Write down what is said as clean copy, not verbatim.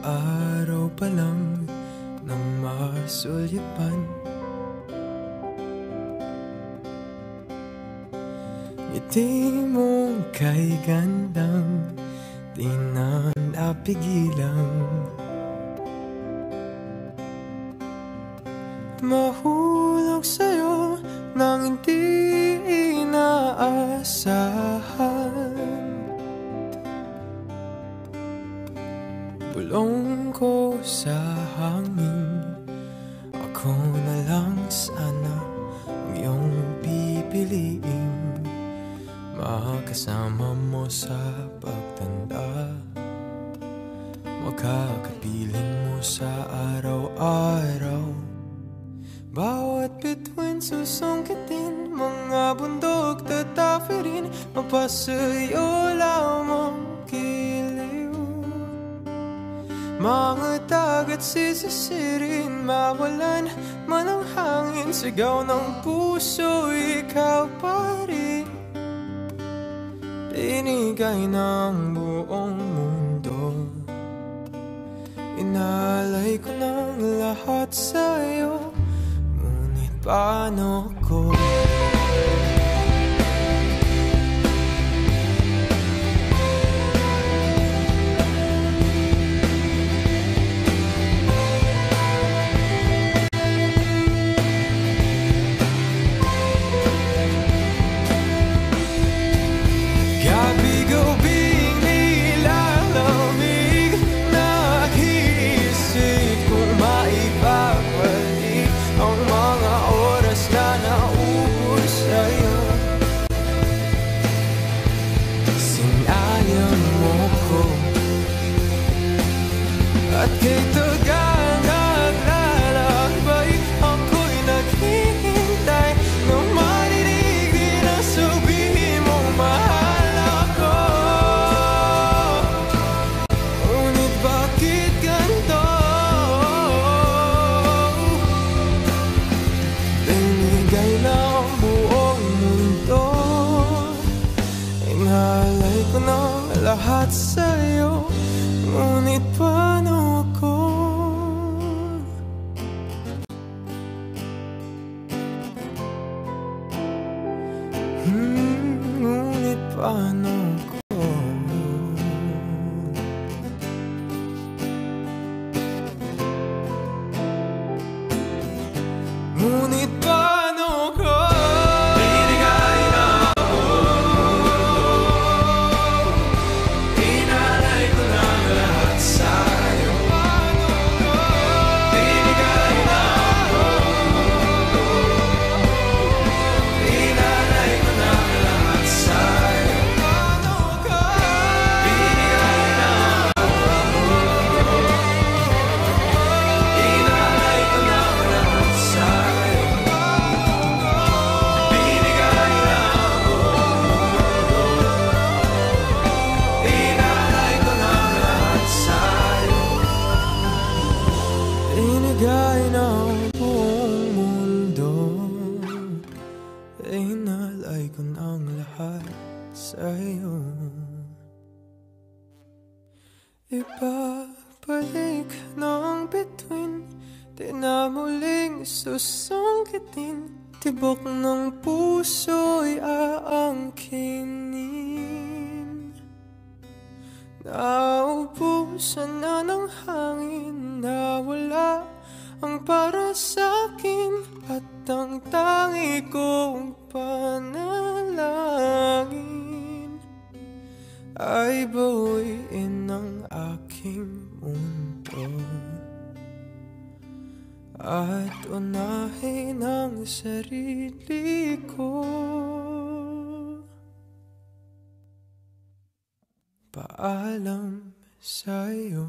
araw pa lang nang masulyapan. Ngiti mong kay gandang di na napigilang mahulog sa'yo nang hindi inaasahan. Bulong ko sa hangin, ako na lang sana ang iyong pipiliin. Makasama mo sa pagtanda, makakapiling mo sa araw-araw. Bawat bituin susungkitin, mga bundok tatapirin, mapasayo lamang giliw. Mga dagat sisisirin, mawalan man ang hangin, sigaw ng puso, ikaw pa rin. Binigay ng buong mundo, inalay ko ng lahat sa'yo. Ngunit paano ko at kay tagang naglalakbay, ako'y naghihintay na marinig din ang sabihin mong mahal ako. Ngunit bakit ganito? Binigay na ang buong mundo, inalay ko na lahat sa'yo. Ngunit paano ko? Ngunit paano ko? Ngunit paano ko? Binigay na ako, inalay ko na lahat sa'yo. Binigay na ako, inalay ko na lahat sa'yo. Binigay na ako, inalay ko na lahat sa'yo. Binigay na ako, inalay ko na lahat sa'yo. Binigay na ang buong mundo, inalay ko na ang lahat sa'yo. Ibabalik ng bituin, di na muling susungkitin, tibok ng puso'y aangkinin. Naubusan na ng hangin, nawala ang para sa'kin, at ang tangi kong panalangin ay bawiin ang aking mundo at unahin ang sarili ko. Paalam sa'yo.